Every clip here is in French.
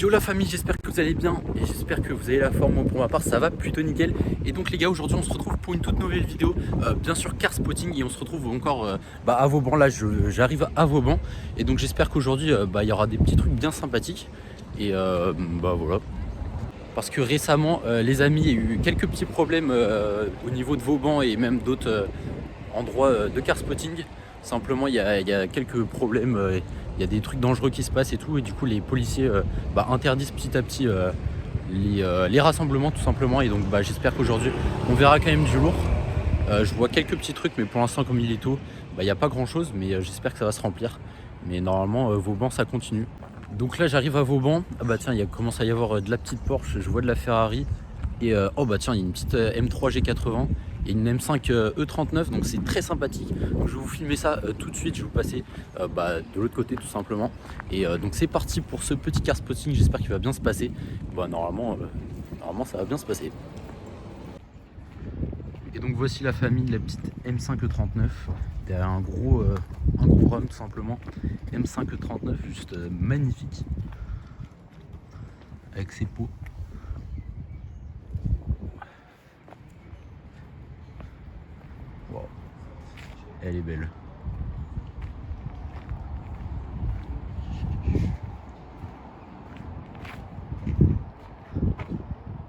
Yo la famille, j'espère que vous allez bien et j'espère que vous avez la forme. Moi, pour ma part ça va plutôt nickel. Et donc les gars, aujourd'hui on se retrouve pour une toute nouvelle vidéo, bien sûr car spotting, et on se retrouve encore à Vauban. Là j'arrive à Vauban et donc j'espère qu'aujourd'hui il y aura des petits trucs bien sympathiques. Et voilà. Parce que récemment les amis, il y a eu quelques petits problèmes au niveau de Vauban et même d'autres endroits de car spotting. Simplement il y a quelques problèmes, il y a des trucs dangereux qui se passent et tout, et du coup les policiers interdisent petit à petit les rassemblements tout simplement. Et donc j'espère qu'aujourd'hui on verra quand même du lourd. Je vois quelques petits trucs, mais pour l'instant comme il est tôt, il n'y a pas grand chose, mais j'espère que ça va se remplir. Mais normalement Vauban ça continue. Donc là j'arrive à Vauban. Tiens, il commence à y avoir de la petite Porsche, je vois de la Ferrari. Et tiens, il y a une petite M3 G80 et une M5 E39, donc c'est très sympathique. Donc je vais vous filmer ça tout de suite, je vais vous passer de l'autre côté tout simplement. Et donc c'est parti pour ce petit car spotting, j'espère qu'il va bien se passer. Normalement ça va bien se passer. Et donc voici la famille de la petite M5 E39, derrière un gros rhum tout simplement. M5 E39, juste magnifique, avec ses pots. Wow. Elle est belle.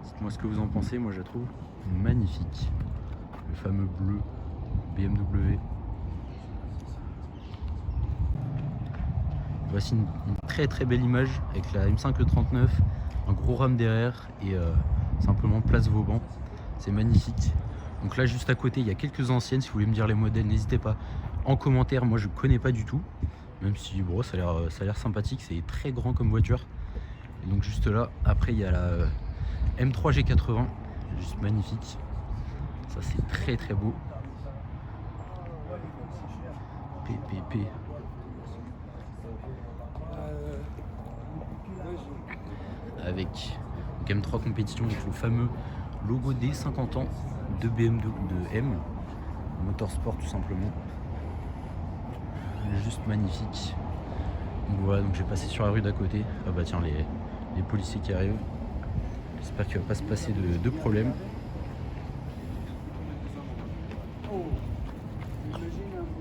Dites-moi ce que vous en pensez, moi je la trouve magnifique. Le fameux bleu BMW. Voici une très très belle image avec la M5 E39, un gros rame derrière et simplement place Vauban. C'est magnifique. Donc là juste à côté il y a quelques anciennes, si vous voulez me dire les modèles n'hésitez pas en commentaire. Moi je connais pas du tout, même si bon, ça a l'air sympathique, c'est très grand comme voiture. Et donc juste là après il y a la M3 G80, juste magnifique. Ça c'est très très beau. PPP. Avec M3 compétition, avec le fameux logo des 50 ans de BMW, de M Motorsport tout simplement. Juste magnifique. Donc voilà, donc j'ai passé sur la rue d'à côté. Tiens, les policiers qui arrivent. J'espère qu'il va pas se passer de problème.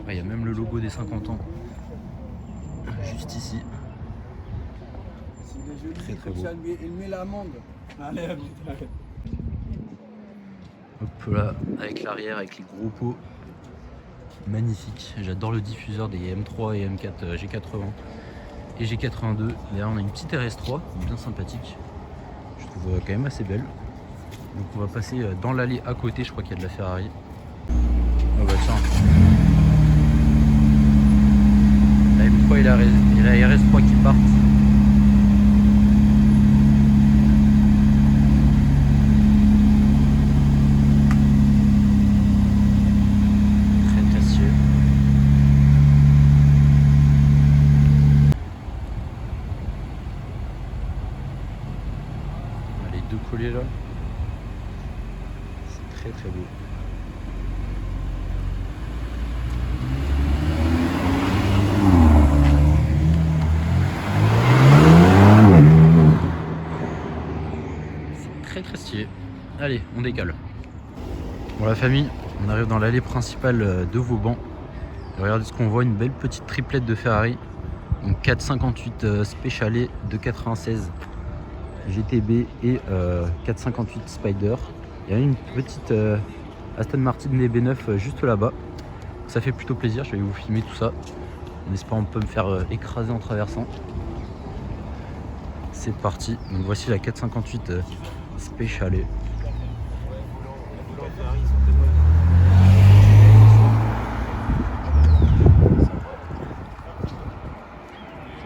Il y a même le logo des 50 ans juste ici. Très très beau. Hop là, avec l'arrière, avec les gros pots. Magnifique. J'adore le diffuseur des M3 et M4 G80 et G82. Derrière on a une petite RS3, bien sympathique. Je trouve quand même assez belle. Donc on va passer dans l'allée à côté, je crois qu'il y a de la Ferrari. Tiens. La M3 et la RS3 qui partent. Collé là, c'est très très beau. C'est très très stylé. Allez, on décale. Bon la famille, on arrive dans l'allée principale de Vauban. Et regardez ce qu'on voit, une belle petite triplette de Ferrari, une 458 Speciale de 96. GTB et 458 Spider. Il y a une petite Aston Martin DB9 juste là-bas. Ça fait plutôt plaisir, je vais vous filmer tout ça. En espérant pas me faire écraser en traversant. C'est parti. Donc voici la 458 Speciale. Je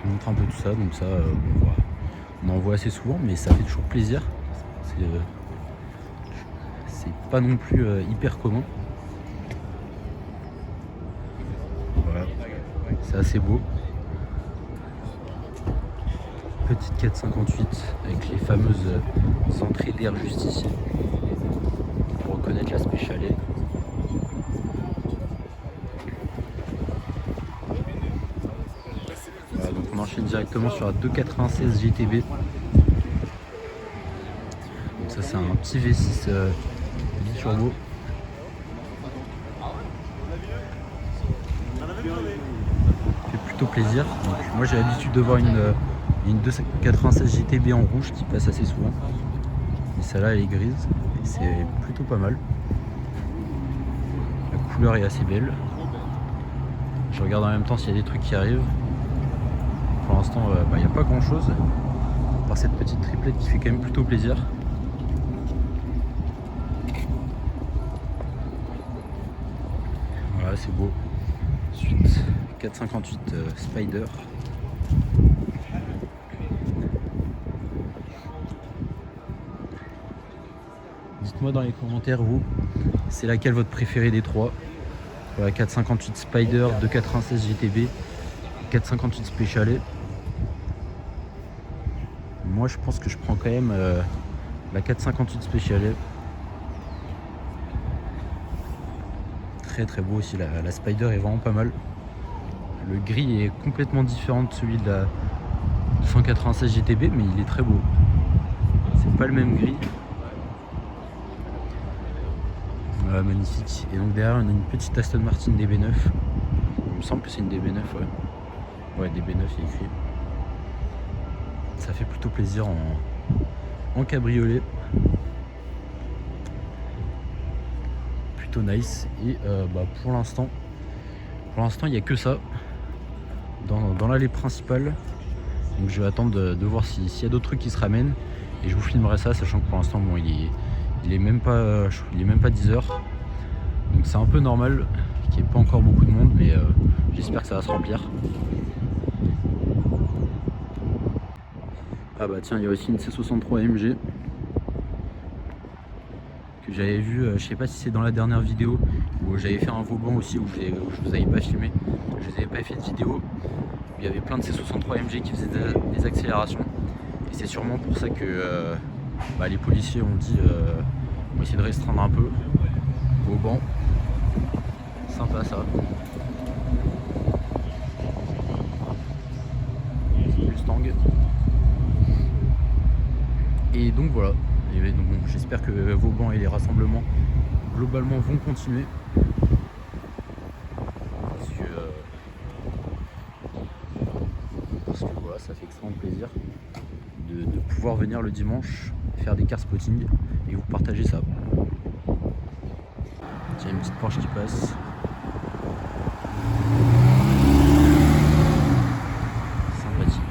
vous montre un peu tout ça, donc ça voilà. On en voit assez souvent, mais ça fait toujours plaisir. C'est pas non plus hyper commun. Voilà, c'est assez beau. Petite 458 avec les fameuses entrées d'air juste ici pour reconnaître la Speciale. Voilà, donc on enchaîne enchaîne directement sur la 296 GTB. Donc ça c'est un petit V6 biturbo. Fait plutôt plaisir. Donc, moi j'ai l'habitude de voir une 296 GTB en rouge qui passe assez souvent. Et celle-là elle est grise et c'est plutôt pas mal. La couleur est assez belle. Je regarde en même temps s'il y a des trucs qui arrivent. Pour l'instant, il n'y a pas grand chose. À part cette petite triplette qui fait quand même plutôt plaisir. Voilà, c'est beau. Ensuite, 458 Spider. Dites-moi dans les commentaires, vous, c'est laquelle votre préférée des trois. Voilà, 458 Spider, 296 GTB, 458 Speciale. Moi je pense que je prends quand même la 458 Speciale. Très très beau aussi, la Spider est vraiment pas mal. Le gris est complètement différent de celui de la 296 GTB, mais il est très beau. C'est pas le même gris. Voilà, magnifique. Et donc derrière on a une petite Aston Martin DB9. Il me semble que c'est une DB9, ouais. Ouais, DB9 il est écrit. Ça fait plutôt plaisir en cabriolet. Plutôt nice. Et pour l'instant il n'y a que ça dans l'allée principale. Donc je vais attendre de voir s'il y a d'autres trucs qui se ramènent. Et je vous filmerai ça, sachant que pour l'instant bon, il est même pas 10 h. Donc c'est un peu normal qu'il n'y ait pas encore beaucoup de monde, mais j'espère que ça va se remplir. Ah bah tiens, il y a aussi une C63 AMG que j'avais vu, je sais pas si c'est dans la dernière vidéo où j'avais fait un Vauban aussi où je vous avais pas filmé, je vous avais pas fait de vidéo. Il y avait plein de C63 AMG qui faisaient des accélérations et c'est sûrement pour ça que les policiers ont dit on va essayer de restreindre un peu. Vauban, sympa ça. Mustang. Et donc voilà, j'espère que Vauban et les rassemblements globalement vont continuer. Parce que voilà, ça fait extrêmement plaisir de pouvoir venir le dimanche faire des car spotting et vous partager ça. Tiens, une petite Porsche qui passe. Sympathique.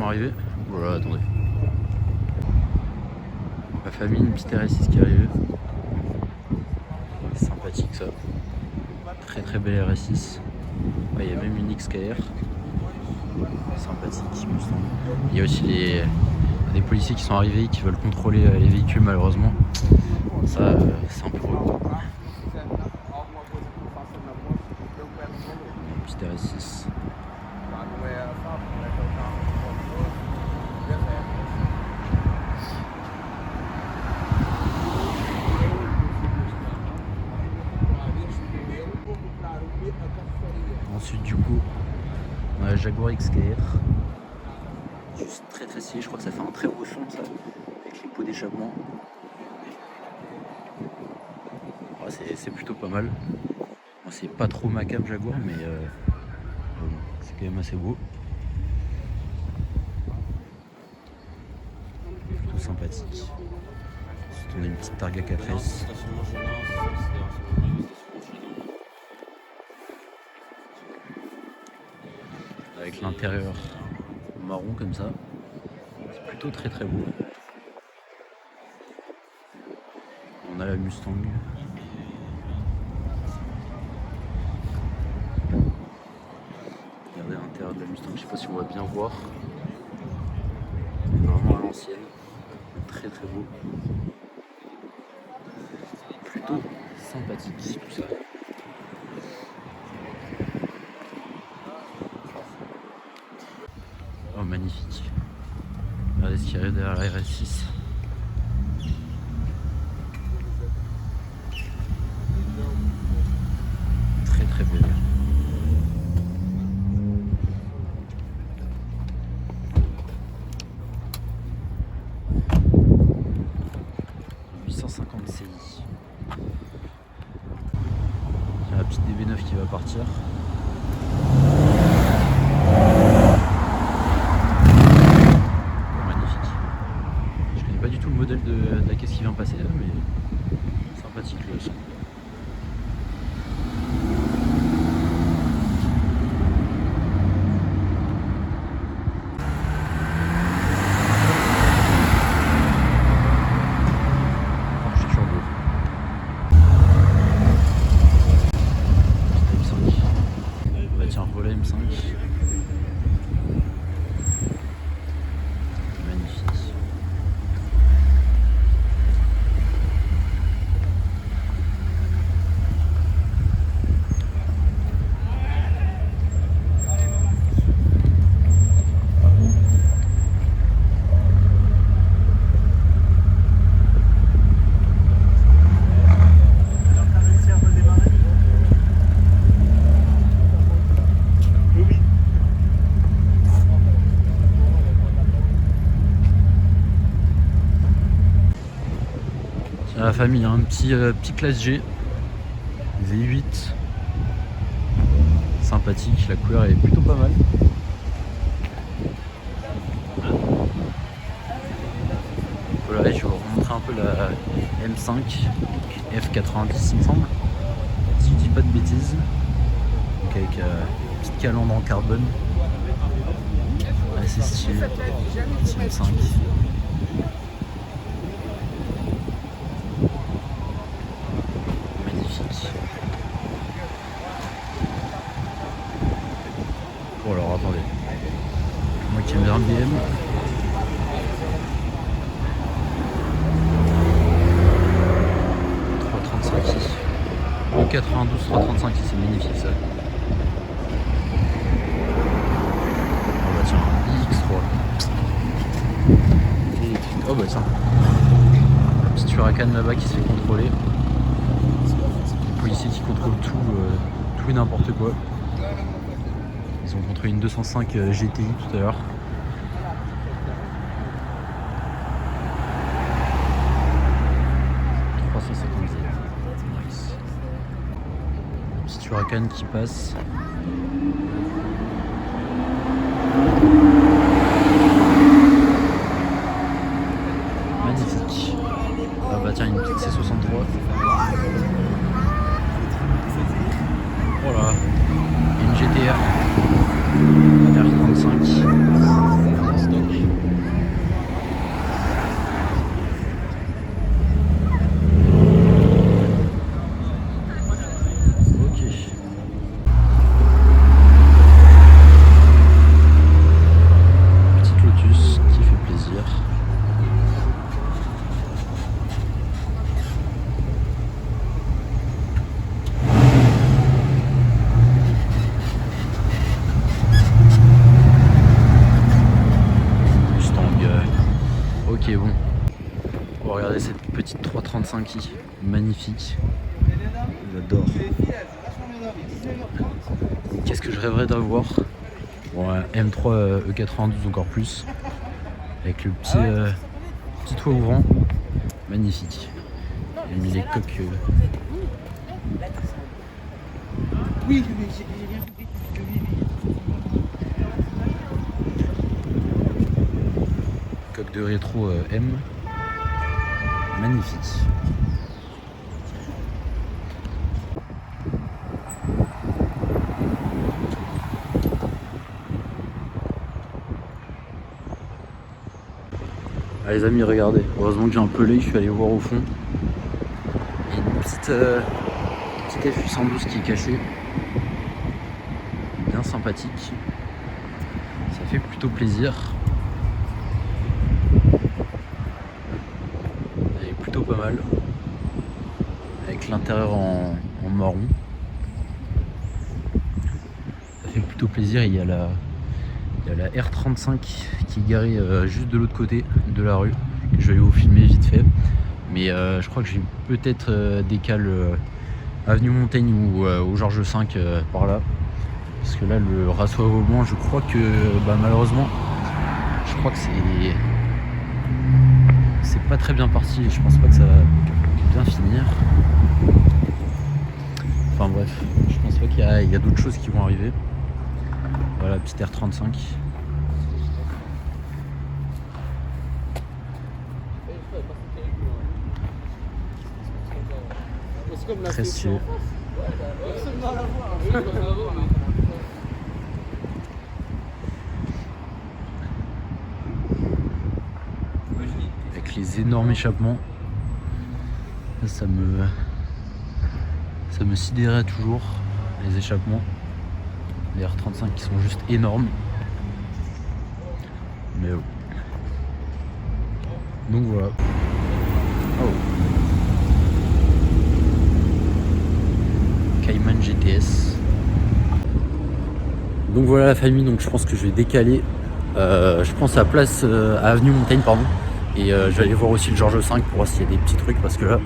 Arrivé. Voilà, attendez. La famille, une petite RS6 qui est arrivée. Sympathique ça. Très très belle RS6. Il y a même une XKR. Sympathique, Mustang. Il y a aussi des policiers qui sont arrivés et qui veulent contrôler les véhicules malheureusement. Ça, c'est un peu relou. Petite RS6. Ensuite du coup on a la Jaguar XKR, juste très très stylé, je crois que ça fait un très beau son ça, avec les pots d'échappement. Ouais, c'est plutôt pas mal. Moi c'est pas trop ma cam Jaguar mais c'est quand même assez beau. Plutôt sympathique. Ensuite on a une petite Targa 4S. Avec l'intérieur marron comme ça, c'est plutôt très très beau. On a la Mustang. Regardez l'intérieur de la Mustang, je sais pas si on va bien voir. Vraiment à l'ancienne, très très beau. Plutôt sympathique tout ça. Oh magnifique. Regardez ce qui arrive derrière la RS6. Très très belle. CI. Il y a la petite DB9 qui va partir. Magnifique. Je connais pas du tout le modèle de la caisse qui vient passer là, mais sympathique le son. La famille, un petit classe G V8 sympathique, la couleur est plutôt pas mal. Voilà, je vais vous montrer un peu la M5 F90 il me semble, si je dis pas de bêtises. Donc avec une petite calandre en carbone, assez stylé, M5. Bon alors attendez, moi qui aime bien le BM, en 92 335 c'est magnifique ça. Oh bah tiens, iX3 électrique. Oh bah tiens, un petit Huracan là-bas qui se fait contrôler. Les policiers qui contrôlent tout et n'importe quoi. Ils ont contrôlé une 205 GTI tout à l'heure. Nice. Petit Huracan qui passe. Magnifique. Ah bah tiens, une petite C63. Voilà. Une GTR. R35 en stock. Ok. qui est bon. Oh, regardez cette petite 335i, magnifique. J'adore. Qu'est-ce que je rêverais d'avoir? Bon, un M3 E92 encore plus. Avec le petit toit ouvrant. Magnifique. J'ai mis les coques. Oui, j'ai bien compris. Coque de rétro M. Magnifique. Ah, les amis, regardez. Heureusement que j'ai un peu l'œil, je suis allé voir au fond. Il y a une petite F812 qui est cachée. Bien sympathique. Ça fait plutôt plaisir. Elle est plutôt pas mal. Avec l'intérieur en marron. Ça fait plutôt plaisir. Il y a la R35 qui est garée juste de l'autre côté de la rue. Je vais aller vous filmer vite fait. Mais je crois que j'ai peut-être des cales avenue Montaigne ou au Georges V par là. Parce que là, le Rassois Vauban, je crois que malheureusement, je crois que c'est pas très bien parti. Je pense pas que ça va bien finir. Enfin bref, je pense pas qu'il y a d'autres choses qui vont arriver. Voilà, petite R35. Très stylé. Avec les énormes échappements. Ça me sidérait toujours, les échappements. Les R35 qui sont juste énormes. Mais oh. Donc voilà. Oh. Cayman GTS. Donc voilà la famille, donc je pense que je vais décaler. Je pense à place à Avenue Montaigne, pardon. Et je vais aller voir aussi le Georges V pour voir s'il y a des petits trucs parce que là,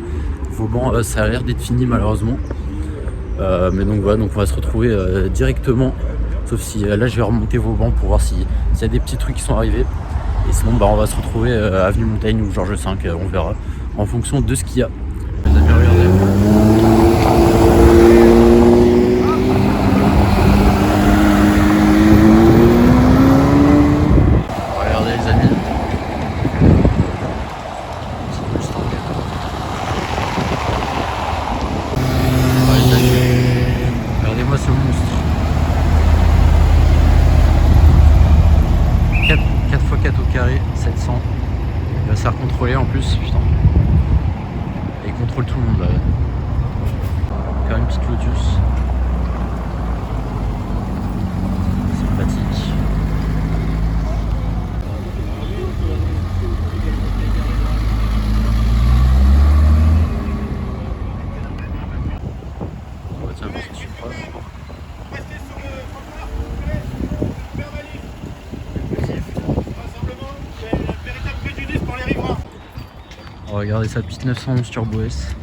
Vauban, ça a l'air d'être fini malheureusement. Mais donc voilà, donc on va se retrouver directement. Sauf si là je vais remonter Vauban pour voir s'il y a des petits trucs qui sont arrivés. Et sinon on va se retrouver à Avenue Montaigne ou Georges V, on verra en fonction de ce qu'il y a. Les amis, regardez. Regardez-moi ce monstre. 4x4 au carré, 700. Il va se faire contrôler en plus, putain. Et il contrôle tout le monde là. Faire une petite Lotus. Sympathique. On va tiens, parce que je suis proche. Regardez sa petite 911 Turbo S,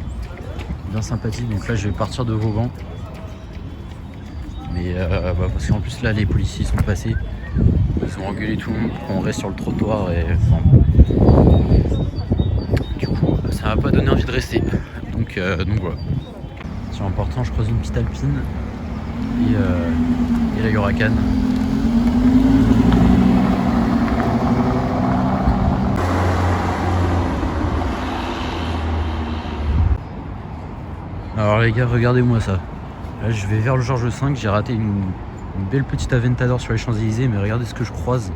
bien sympathique. Donc là je vais partir de Vauban, mais parce qu'en plus là les policiers sont passés, ils ont engueulé tout le monde pour qu'on reste sur le trottoir et du coup ça m'a pas donné envie de rester. Donc voilà. Sur important, je croise une petite Alpine et la Huracan. Alors les gars, regardez-moi ça. Là je vais vers le Georges V, j'ai raté une belle petite Aventador sur les Champs-Élysées, mais regardez ce que je croise.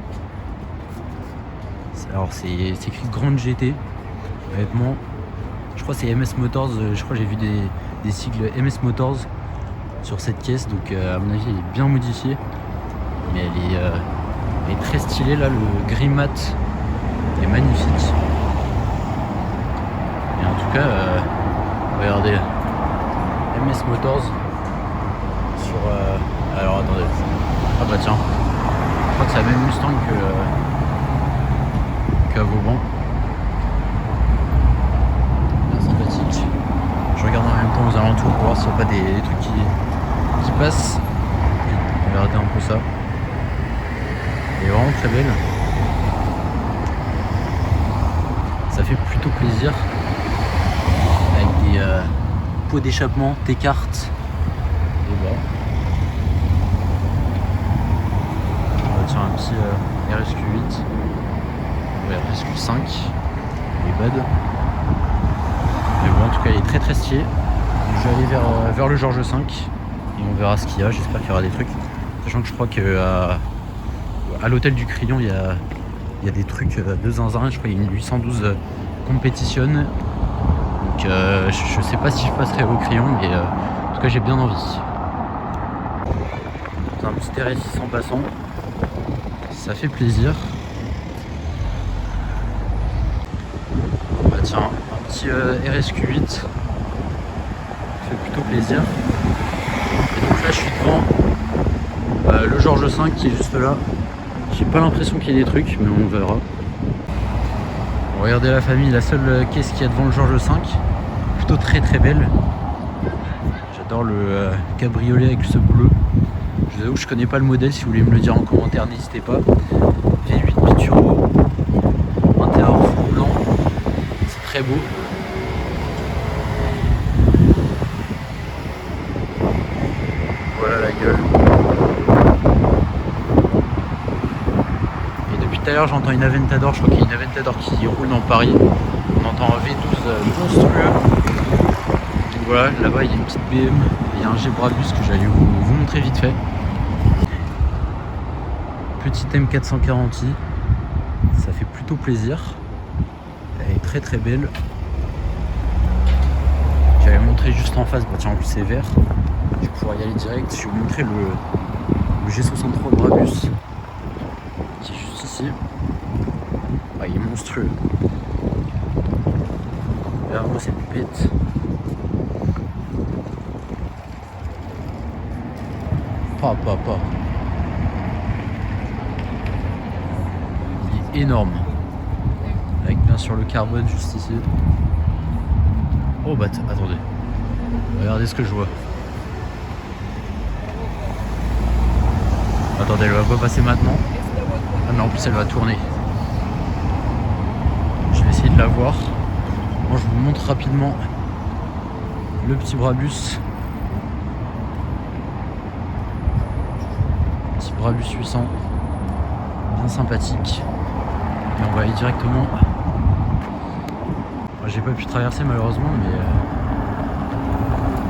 Alors c'est écrit Grande GT, honnêtement. Je crois que c'est MS Motors, je crois que j'ai vu des sigles MS Motors sur cette caisse, donc à mon avis elle est bien modifiée. Mais elle est très stylée là, le gris mat est magnifique. Et en tout cas, regardez. MS Motors sur alors attendez, ah bah tiens, je crois que c'est la même Mustang qu'à Vauban. voir s'il n'y a pas des trucs qui passent. On va regarder un peu ça. Elle est vraiment très belle. Ça fait plutôt plaisir. Avec des pots d'échappement, des cartes. Et voilà. On va tirer un petit RSQ8. Ouais, RSQ5. Il est bad. Mais bon, en tout cas, il est très stylé. Donc, je vais aller vers le Georges 5 et on verra ce qu'il y a. J'espère qu'il y aura des trucs. Sachant que je crois qu'à l'hôtel du Crillon, il y a des trucs de zinzin. Je crois qu'il y a une 812 compétition. Donc je sais pas si je passerai au Crillon, mais en tout cas, j'ai bien envie. C'est un petit RS6 en passant. Ça fait plaisir. Bah tiens, un petit RSQ8. Ça fait plutôt plaisir. Et donc là je suis devant le Georges 5 qui est juste là. J'ai pas l'impression qu'il y ait des trucs, mais on verra. Bon, regardez la famille, la seule caisse qu'il y a devant le Georges 5. Plutôt très belle. J'adore le cabriolet avec ce bleu. Je vous avoue, je connais pas le modèle, si vous voulez me le dire en commentaire, n'hésitez pas. V8 biturbo, intérieur blanc, c'est très beau. Voilà la gueule. Et depuis tout à l'heure j'entends une Aventador, je crois qu'il y a une Aventador qui roule dans Paris. On entend un V12 monstrueux. Donc voilà, là-bas il y a une petite BM, il y a un G-Brabus que j'allais vous montrer vite fait. Petite M440i, ça fait plutôt plaisir. Elle est très belle. J'allais montrer juste en face, bah tiens en plus c'est vert. Je vais pouvoir y aller direct. Je vais vous montrer le G63 Brabus qui est juste ici. Ah, il est monstrueux. Là moi c'est une pète. Pas. Il est énorme. Avec bien sûr le carbone juste ici. Oh bah attendez. Regardez ce que je vois. Attendez, elle va pas passer maintenant. Ah non, en plus elle va tourner. Je vais essayer de la voir. Moi je vous montre rapidement le petit Brabus. Petit Brabus 800. Bien sympathique. Et on va aller directement. J'ai pas pu traverser malheureusement, mais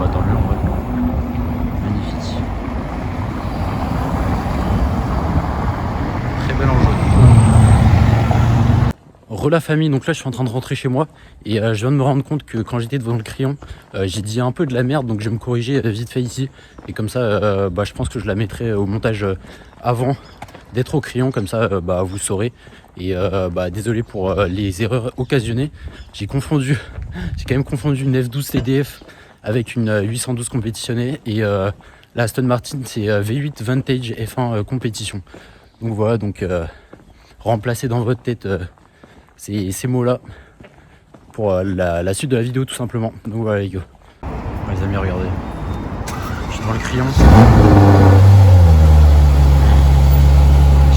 bah tant mieux en vrai. Magnifique. Très belle en jaune. Rela famille, donc là je suis en train de rentrer chez moi et je viens de me rendre compte que quand j'étais devant le Crillon, j'ai dit un peu de la merde, donc je vais me corriger vite fait ici. Et comme ça, je pense que je la mettrai au montage avant d'être au Crillon, comme ça vous saurez. Et désolé pour les erreurs occasionnées. J'ai quand même confondu une F12 TDF avec une 812 compétitionnée et la Aston Martin c'est V8 Vantage F1 compétition. Donc voilà, donc remplacez dans votre tête ces mots là pour la suite de la vidéo tout simplement. Donc voilà les gars. Les amis, regardez. Je suis devant le Crillon.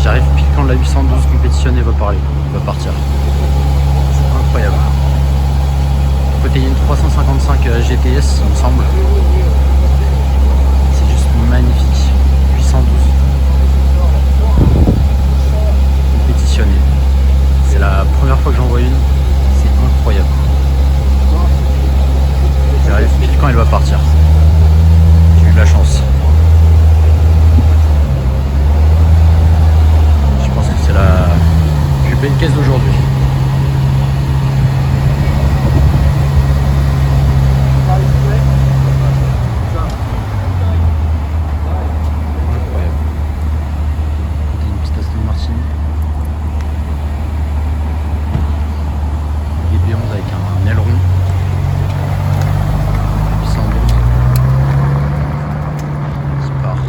J'arrive pile quand la 812 compétitionnée va partir. C'est incroyable. À côté il y a une 355 GTS il me semble. C'est juste magnifique. 812 compétitionnée. C'est la première fois que j'en vois une. C'est incroyable. J'arrive pile quand elle va partir. J'ai eu de la chance. C'est la plus belle caisse d'aujourd'hui. Incroyable. Une petite Aston Martin. Et B11 avec un aileron. 812. Qui part.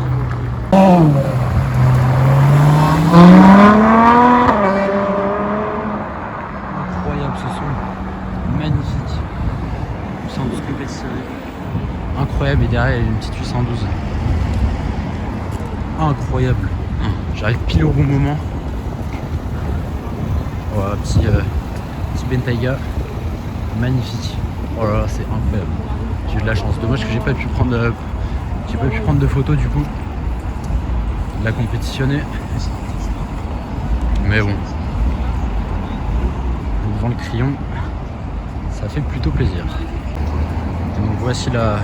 derrière il y a une petite 812. Incroyable. J'arrive pile au bon moment. Voilà, petit Bentayga. Magnifique. Oh là là, c'est incroyable. J'ai eu de la chance. Dommage que j'ai pas pu prendre de photos du coup. De la compétitionner. Mais bon. Devant le crayon, ça fait plutôt plaisir. Et donc voici la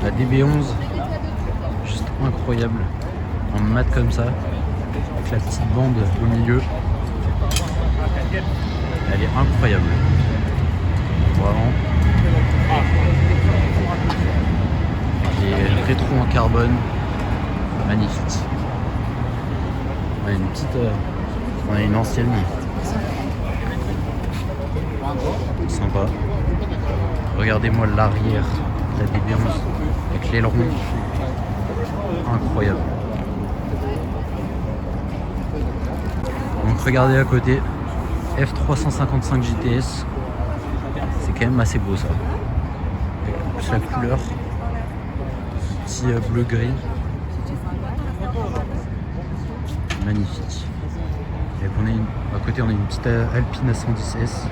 DB11. Juste incroyable. En mat comme ça. Avec la petite bande au milieu. Elle est incroyable. Vraiment. Et rétro en carbone. Magnifique. On a une petite. On a une ancienne. Sympa. Regardez-moi l'arrière de la DB11 avec l'aileron. Incroyable. Donc regardez à côté. F355 GTS. C'est quand même assez beau ça. Avec en plus la couleur. Petit bleu-gris. Magnifique. Et à côté on a une petite Alpine A110S.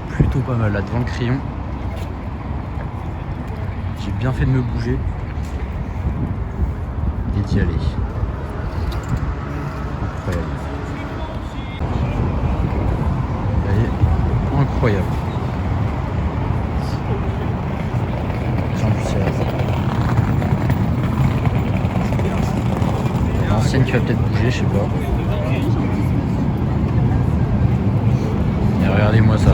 Plutôt pas mal là devant le crayon. J'ai bien fait de me bouger et d'y aller. Incroyable. Incroyable. En plus, l'ancienne qui va peut-être bouger, je sais pas. Et regardez-moi ça.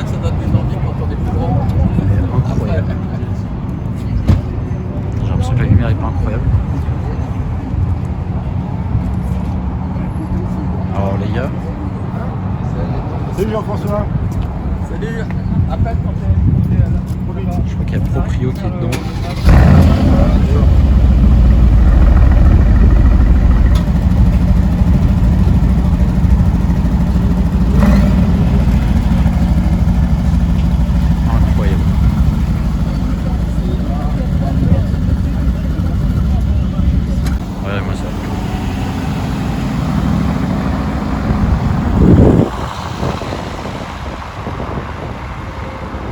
Incroyable. J'ai l'impression que la lumière est pas incroyable. Alors les gars. Salut Jean-François. Salut. Appelle quand t'es là. Je crois qu'il y a Proprio qui est dedans. Incroyable. Regardez-moi ça.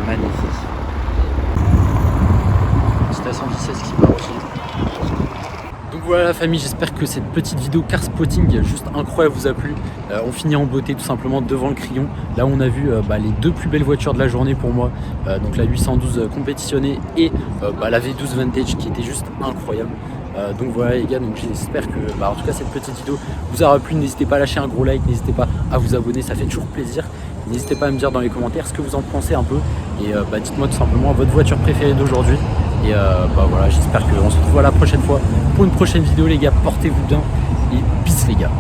Magnifique. Petite A116 qui part aussi. Donc voilà la famille, j'espère que cette petite vidéo car spotting juste incroyable vous a plu. On finit en beauté tout simplement devant le crayon. Là on a vu les deux plus belles voitures de la journée pour moi. Donc la 812 compétitionnée et la V12 Vantage qui était juste incroyable. Donc voilà les gars, donc j'espère que en tout cas cette petite vidéo vous aura plu. N'hésitez pas à lâcher un gros like, n'hésitez pas à vous abonner, ça fait toujours plaisir. N'hésitez pas à me dire dans les commentaires ce que vous en pensez un peu. Et dites-moi tout simplement votre voiture préférée d'aujourd'hui. Et voilà, j'espère qu'on se retrouve la prochaine fois pour une prochaine vidéo les gars. Portez-vous bien et peace les gars.